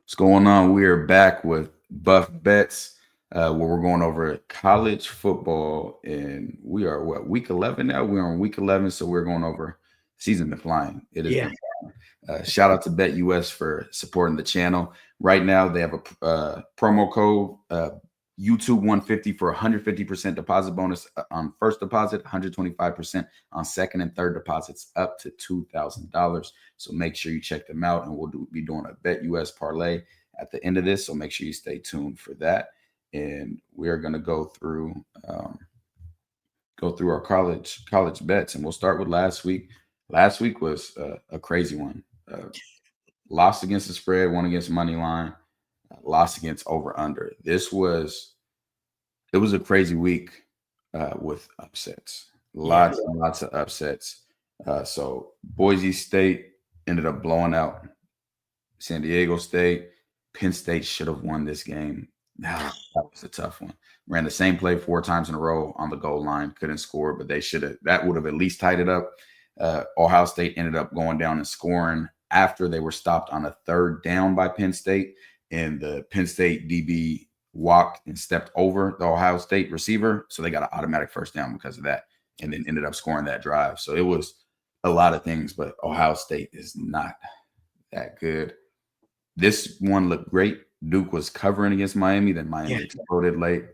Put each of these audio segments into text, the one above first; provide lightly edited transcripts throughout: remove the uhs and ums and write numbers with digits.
What's going on? We are back with Buff Bets, where we're going over college football, and we are what week 11 now. We're on week 11, so we're going over season been flying. It has Yeah. been flying. Shout out to BetUS for supporting the channel. Right now, they have a promo code YouTube 150 for 150% deposit bonus on first deposit, 125% on second and third deposits, up to $2,000. So make sure you check them out, and be doing a BetUS parlay at the end of this. So make sure you stay tuned for that. And we are going to go through our college bets, and we'll start with last week. Last week was a crazy one. Lost against the spread, won against money line, lost against over under. It was a crazy week with upsets. Yeah. Lots and lots of upsets. So Boise State ended up blowing out San Diego State. Penn State should have won this game. That was a tough one. Ran the same play 4 times in a row on the goal line, couldn't score, but they should have. That would have at least tied it up. Ohio State ended up going down and scoring after they were stopped on a third down by Penn State, and the Penn State DB walked and stepped over the Ohio State receiver, so they got an automatic first down because of that, and then ended up scoring that drive. So it was a lot of things, but Ohio State is not that good. This one looked great. Duke was covering against Miami, then Miami exploded late.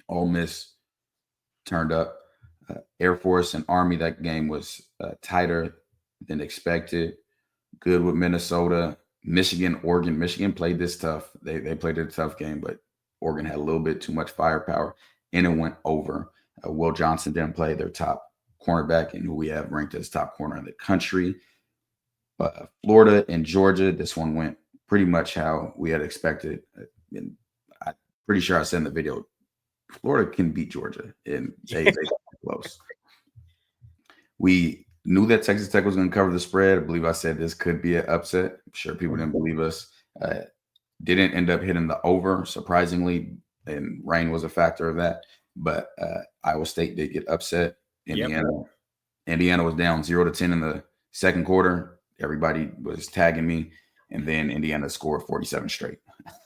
Ole Miss turned up. Air Force and Army, that game was tighter than expected. Good with Minnesota. Michigan, Oregon. Michigan played this tough. They played a tough game, but Oregon had a little bit too much firepower, and it went over. Will Johnson didn't play, their top cornerback, and who we have ranked as top corner in the country. Florida and Georgia, this one went pretty much how we had expected. And I'm pretty sure I said in the video, Florida can beat Georgia, and they got close. We knew that Texas Tech was going to cover the spread. I believe I said this could be an upset. I'm sure people didn't believe us. Didn't end up hitting the over, surprisingly, and rain was a factor of that. But Iowa State did get upset. Indiana was down 0-10 in the second quarter. Everybody was tagging me, and then Indiana scored 47 straight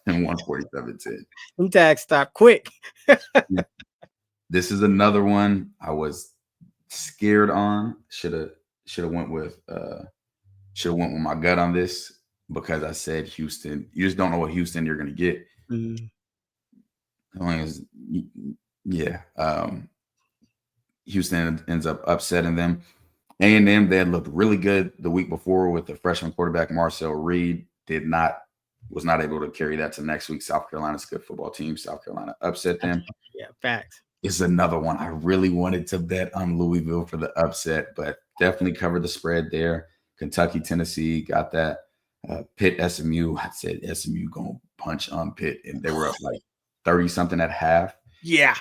and won 47-10. Them tags stop quick. This is another one I was scared on. Should have went with my gut on this, because I said Houston. You just don't know what Houston you're going to get. Houston ends up upsetting them. A&M, they had looked really good the week before with the freshman quarterback Marcel Reed. Was not able to carry that to next week. South Carolina's a good football team. South Carolina upset them. Yeah, facts. It's another one. I really wanted to bet on Louisville for the upset, but definitely covered the spread there. Kentucky, Tennessee got that. Pitt, SMU. I said SMU going to punch on Pitt, and they were up like 30-something at half. Yeah.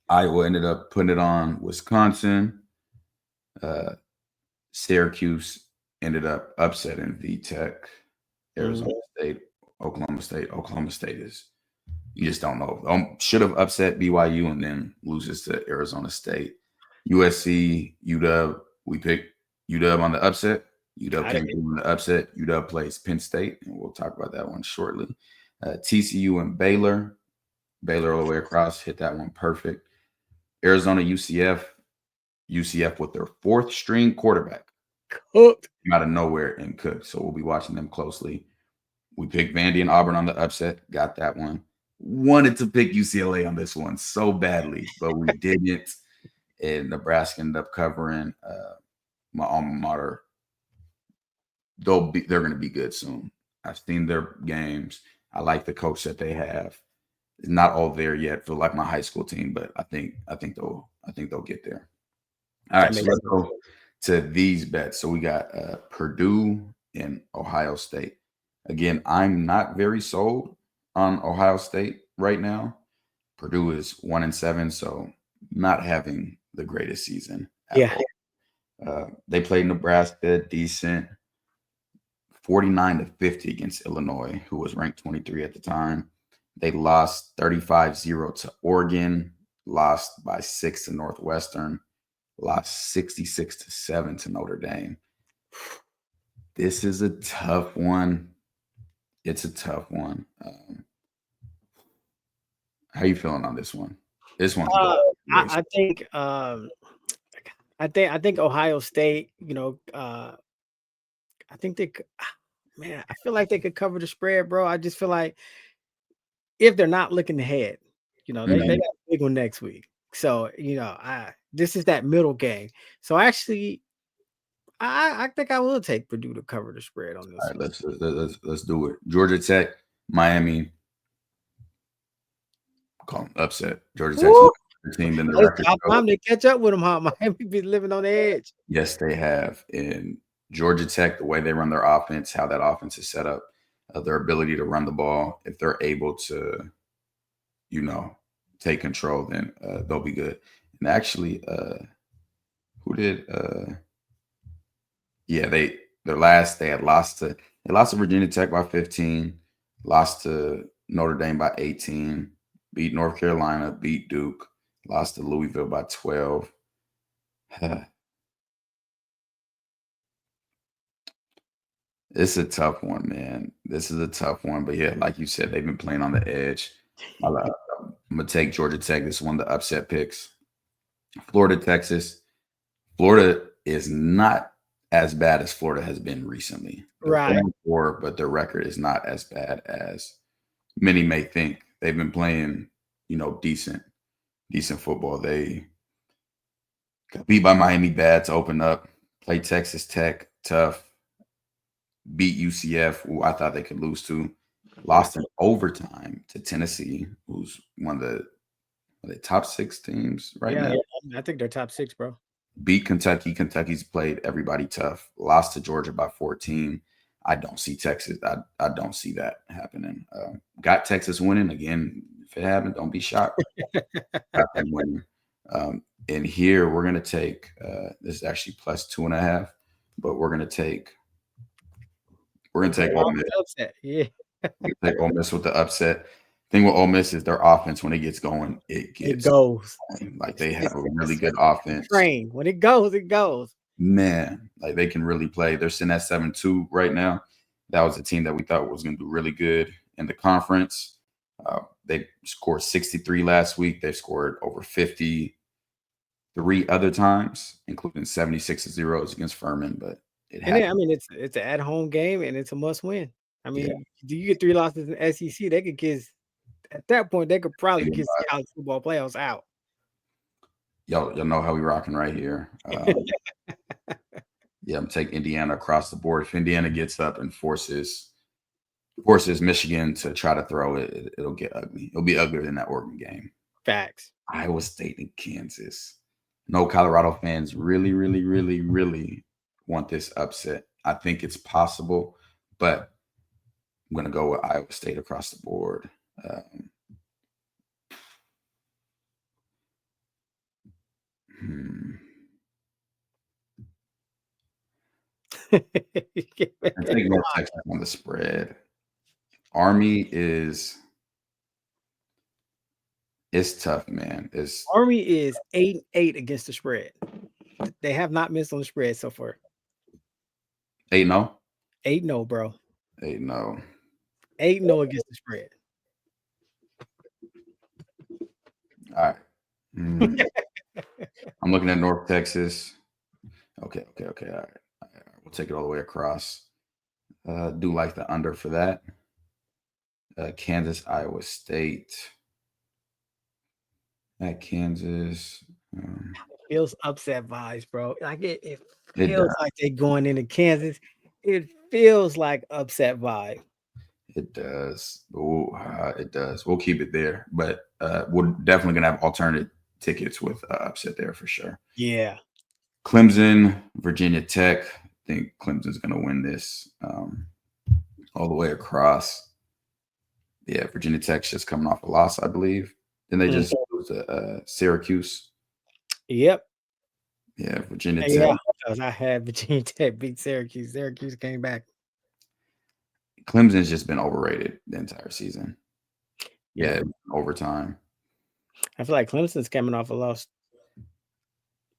Iowa ended up putting it on Wisconsin. Syracuse ended up upsetting VTech. Arizona State, Oklahoma State. Oklahoma State is, you just don't know. Should have upset BYU and then loses to Arizona State. USC, UW. We picked UW on the upset. UW came through on the upset. UW plays Penn State, and we'll talk about that one shortly. TCU and Baylor. Baylor all the way across, hit that one perfect. Arizona, UCF. UCF with their fourth string quarterback. Cooked. Out of nowhere and cooked. So we'll be watching them closely. We picked Vandy and Auburn on the upset. Got that one. Wanted to pick UCLA on this one so badly, but we didn't. And Nebraska ended up covering my alma mater. They're going to be good soon. I've seen their games. I like the coach that they have. It's not all there yet. Feel like my high school team, but I think they'll get there. All right, so let's go to these bets. So we got Purdue and Ohio State. Again, I'm not very sold on Ohio State right now. Purdue is 1-7, so not having the greatest season at all. They played Nebraska decent, 49-50 against Illinois, who was ranked 23 at the time. They lost 35-0 to Oregon, lost by 6 to Northwestern, lost 66-7 to Notre Dame. This is a tough one. It's a tough one. How you feeling on this one? This one's going both ways. I think I think Ohio State, I think man, I feel like they could cover the spread, bro. I just feel like if they're not looking ahead, they Mhm. got a big one next week. So, this is that middle game. So actually, I think I will take Purdue to cover the spread on All this right, one. let's do it. Georgia Tech, Miami, call them upset. Georgia Tech's Woo! a better team than the It's record about shows. time to catch up with them, huh? Miami be living on the edge. Yes, they have. And Georgia Tech, the way they run their offense, how that offense is set up, their ability to run the ball, if they're able to, you know, take control, then they'll be good. And actually, who did? Yeah, they had lost to Virginia Tech by 15, lost to Notre Dame by 18, beat North Carolina, beat Duke, lost to Louisville by 12. It's a tough one, man. This is a tough one, but yeah, like you said, they've been playing on the edge. I'm gonna take Georgia Tech. This is one of the upset picks. Florida, Texas. Florida is not as bad as Florida has been recently. They're Right. 4-4, but their record is not as bad as many may think. They've been playing, decent football. They got beat by Miami bad to open up. Play Texas Tech tough. Beat UCF, who I thought they could lose to. Lost in overtime to Tennessee, who's one of the top 6 teams right Yeah, now. I think they're top 6, bro. Beat Kentucky. Kentucky's played everybody tough. Lost to Georgia by 14. I don't see Texas. I don't see that happening. Got Texas winning again. If it happened, don't be shocked. Got them winning. And here we're gonna take. This is actually plus 2.5, but we're gonna take. We're gonna take Ole Miss. Upset. Yeah. We take Ole Miss with the upset. Thing with Ole Miss is their offense when it gets going, it It gets goes. going. Like they have a really It's good like a offense. train. When it goes, it goes. Man, like they can really play. They're sitting at 7-2 right now. That was a team that we thought was going to do really good in the conference. They scored 63 last week. They've scored over 53 other times, including 76-0 against Furman. But it And then, I happened. mean, it's an at-home game and it's a must win. I Yeah. mean, do you get 3 losses in SEC, they could kiss at that point, they could probably kiss the college football playoffs out. Y'all know how we rocking right here. Yeah, I'm taking Indiana across the board. If Indiana gets up and forces Michigan to try to throw it, it'll get ugly. It'll be uglier than that Oregon game. Facts. Iowa State and Kansas. No Colorado fans really, really, really, really want this upset. I think it's possible, but I'm going to go with Iowa State across the board. I think North Texas on the spread. Army it's tough, man. Army is 8-8 against the spread. They have not missed on the spread so far. 8-0? 8-0, bro. 8-0. 8-0 against the spread. All right. I'm looking at North Texas. Okay. All right. We'll take it all the way across. Do like the under for that. Kansas, Iowa State. At Kansas. Feels upset vibes, bro. Like it It feels does. like they're going into Kansas. It feels like upset vibe. It does. Ooh, it does. We'll keep it there, but we're definitely gonna have alternate tickets with upset there for sure. Yeah. Clemson, Virginia Tech. I think Clemson's gonna win this all the way across. Yeah, Virginia Tech's just coming off a loss, I believe. Then they just lose to Syracuse. Yep. Yeah, Virginia Tech. Yeah, because I had Virginia Tech beat Syracuse. Syracuse came back. Clemson's just been overrated the entire season. Yeah. Overtime. I feel like Clemson's coming off a loss.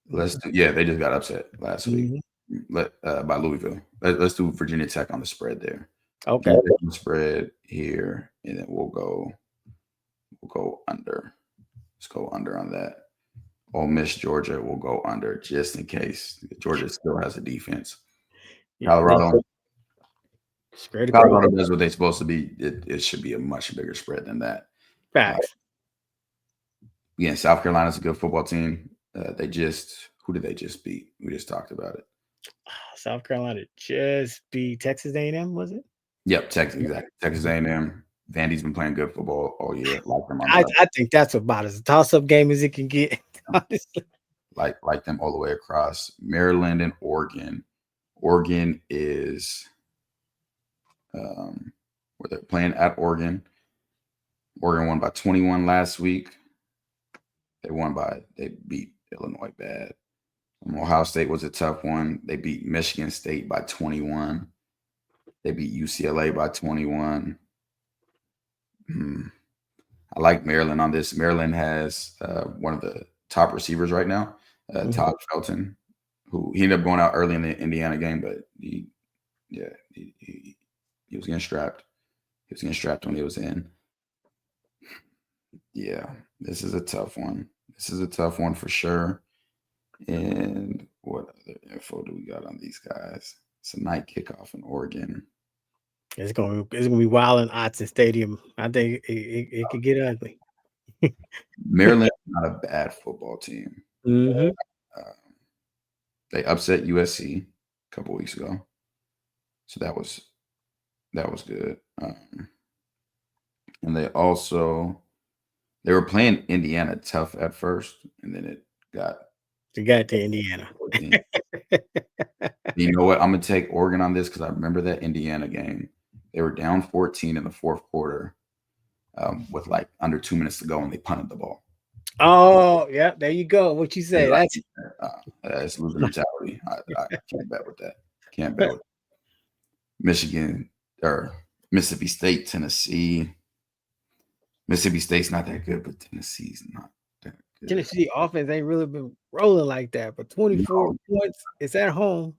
They just got upset last week Mhm. by Louisville. Let's do Virginia Tech on the spread there. Okay. Spread here, and then we'll go under. Let's go under on that. Ole Miss, Georgia will go under just in case. Georgia still has a defense. Yeah, Colorado spread across. does what they're supposed to be. It should be a much bigger spread than that. Facts. Yeah, South Carolina's a good football team. Who did they just beat? We just talked about it. South Carolina just beat Texas A&M, was it? Yep, exactly. Texas A&M. Vandy's been playing good football all year. Like them, I think that's about as a toss-up game as it can get. Honestly, like them all the way across. Maryland and Oregon. Oregon is where they're playing at Oregon. Oregon won by 21 last week. They beat Illinois bad. Ohio State was a tough one. They beat Michigan State by 21. They beat UCLA by 21. I like Maryland on this. Maryland has one of the top receivers right now, Todd Felton, who he ended up going out early in the Indiana game, but he was getting strapped. He was getting strapped when he was in. Yeah, this is a tough one. This is a tough one for sure. And what other info do we got on these guys? It's a night kickoff in Oregon. It's gonna be wild in Autzen Stadium. I think it could get ugly. Maryland's not a bad football team. Mm-hmm. They upset USC a couple weeks ago, so that was good. And they were playing Indiana tough at first, and then it got to Indiana. You know what? I'm gonna take Oregon on this because I remember that Indiana game. They were down 14 in the fourth quarter with like under 2 minutes to go, and they punted the ball. Oh, yeah, there you go. What you say? That's losing mentality. I can't bet with that. Can't bet with Michigan or Mississippi State, Tennessee. Mississippi State's not that good, but Tennessee's not that good. Tennessee offense ain't really been rolling like that, but 24 points, it's at home.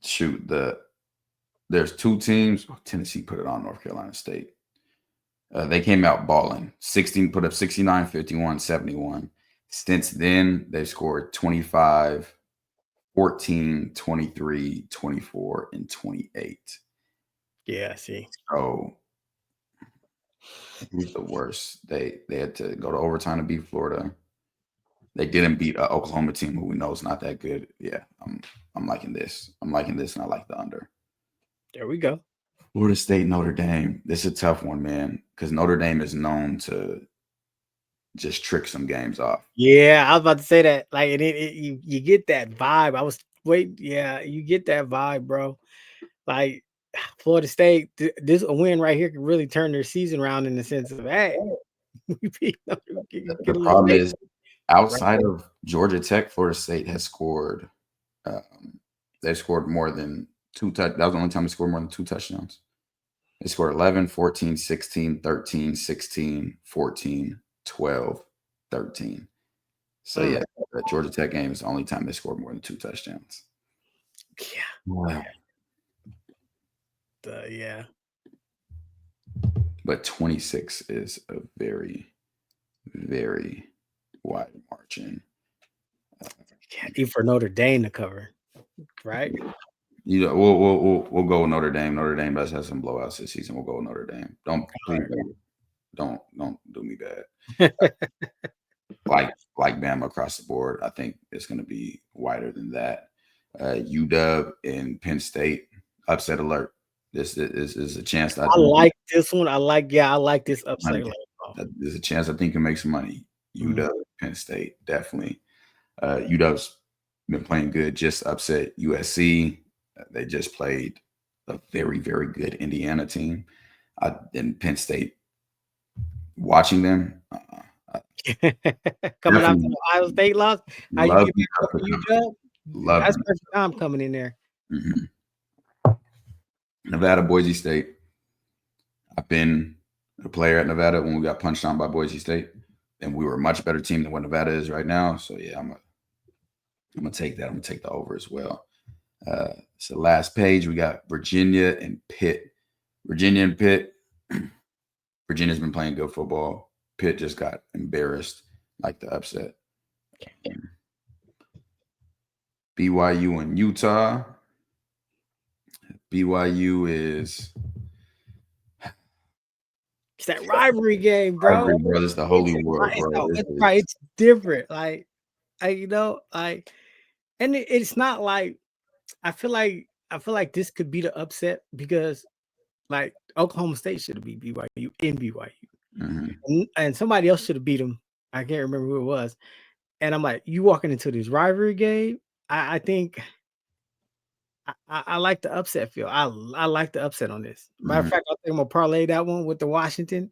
Shoot, there's two teams. Tennessee put it on North Carolina State. They came out balling. 16 put up 69, 51, 71. Since then, they've scored 25, 14, 23, 24, and 28. Yeah, I see. So who's the worst? They had to go to overtime to beat Florida. They didn't beat an Oklahoma team who we know is not that good. Yeah, I'm liking this. I'm liking this, and I like the under. There we go. Florida State, Notre Dame. This is a tough one, man, because Notre Dame is known to just trick some games off. Yeah, I was about to say that. Like, you get that vibe. You get that vibe, bro. Like Florida State, this a win right here can really turn their season around in the sense of, hey, the problem is outside of Georgia Tech, Florida State has scored. They scored more than two touchdowns. That was the only time they scored more than 2 touchdowns. They scored 11, 14, 16, 13, 16, 14, 12, 13. So, yeah, the Georgia Tech game is the only time they scored more than 2 touchdowns. Yeah. Wow. Yeah. But 26 is a very, very wide margin. Even for Notre Dame to cover, right? You know, we'll go with Notre Dame. Notre Dame does have some blowouts this season. We'll go with Notre Dame. Don't do me bad. like Bama across the board. I think it's going to be wider than that. UW and Penn State, upset alert. This is a chance. I like this one. I like this upset alert. There's a chance I think can make some money. UW, Penn State, definitely. UW's been playing good. Just upset USC. They just played a very, very good Indiana team. In Penn State, watching them. Coming out from Ohio State loss. How you get for UW? That's first time coming in there. Mm-hmm. Nevada, Boise State. I've been a player at Nevada when we got punched on by Boise State, and we were a much better team than what Nevada is right now. So yeah, I'm gonna take that. I'm gonna take the over as well. It's the last page. We got Virginia and Pitt. Virginia and Pitt. Virginia's been playing good football. Pitt just got embarrassed, like the upset. BYU and Utah. BYU is It's that rivalry game, bro. rivalry, bro. This is the holy war, bro. It's different. Like you know, like, and it's not like I feel like this could be the upset because like Oklahoma State should have beat BYU in BYU, and somebody else should have beat them. I can't remember who it was. And I'm like, you walking into this rivalry game. I think I like the upset feel. I like the upset on this. Matter of fact, I think I'm gonna parlay that one with the Washington.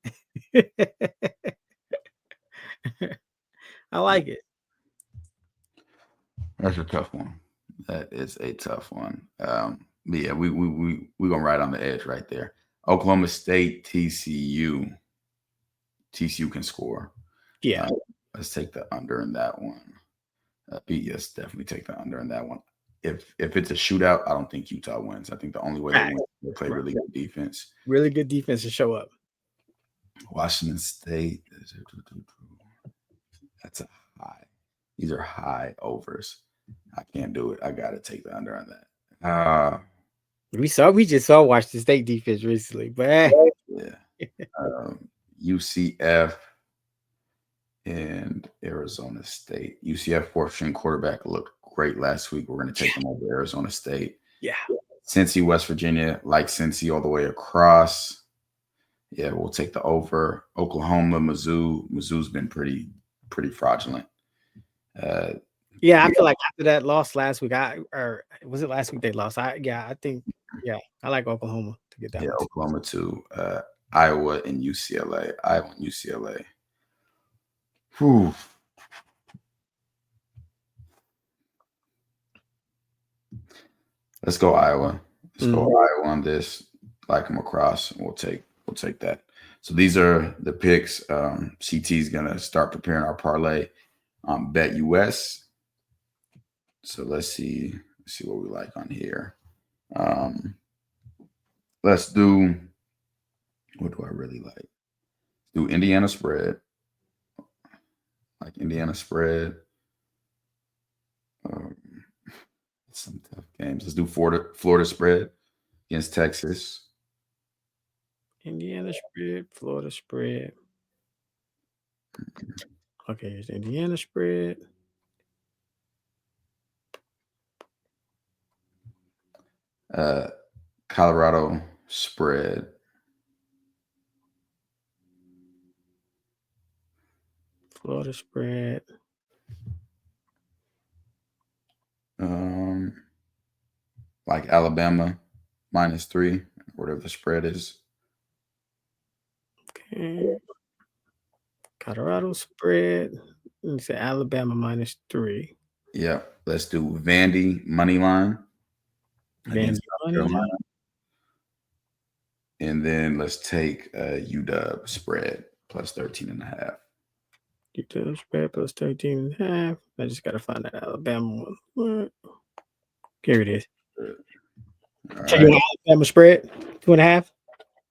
I like it. That's a tough one. That is a tough one. But yeah, we gonna ride on the edge right there. Oklahoma State, TCU. TCU can score. Yeah. Let's take the under in that one. Yes, definitely take the under in that one. If it's a shootout, I don't think Utah wins. I think the only way they win is they play really good defense. Really good defense to show up. Washington State. That's a high. These are high overs. I can't do it. I gotta take the under on that. We just saw Washington State defense recently, but yeah. UCF and Arizona State. UCF fourth string quarterback looked great last week. We're going to take them over Arizona State. Yeah. Cincy, West Virginia, like Cincy all the way across. Yeah, we'll take the over. Oklahoma, Mizzou. Mizzou's been pretty fraudulent. Yeah, I feel like after that loss last week, or was it last week they lost? I like Oklahoma to get that. Yeah, Oklahoma too. Iowa and UCLA. Whew. Let's go Iowa. Let's go Iowa on this. Like them across, and we'll take that. So these are the picks. CT is gonna start preparing our parlay on Bet US. So let's see what we like on here. Let's do. What do I really like? Do Indiana spread. Like Indiana spread. Some tough games. Let's do Florida spread against Texas. Indiana spread, Florida spread. Okay, it's Indiana spread. Colorado spread. Florida spread. Like Alabama -3, whatever the spread is. Okay. Colorado spread. Let me say Alabama -3. Yeah. Let's do Vandy money line. Vandy money line. And then let's take UW spread +13.5. UW spread +13.5. I just gotta find that Alabama one. Here it is. All so you want Alabama spread 2.5?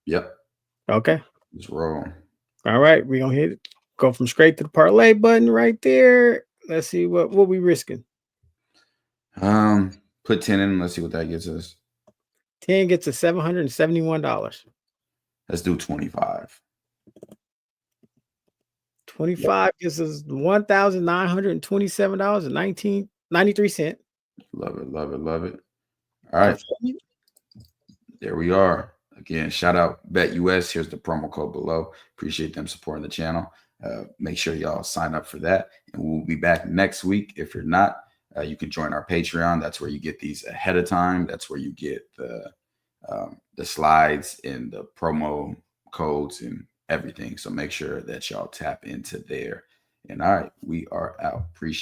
Yep. Okay. Let's roll. All right, we're gonna go from straight to the parlay button right there. Let's see what we risking. Put 10 in. Let's see what that gets us. 10 gets us $771. Let's do 25. 25 gives us $1,927.93. Love it. All right. There we are. Again, shout out Bet US. Here's the promo code below. Appreciate them supporting the channel. Make sure y'all sign up for that. And we'll be back next week. If you're not, you can join our Patreon. That's where you get these ahead of time. That's where you get the slides and the promo codes and everything. So make sure that y'all tap into there. And all right, we are out. Appreciate it.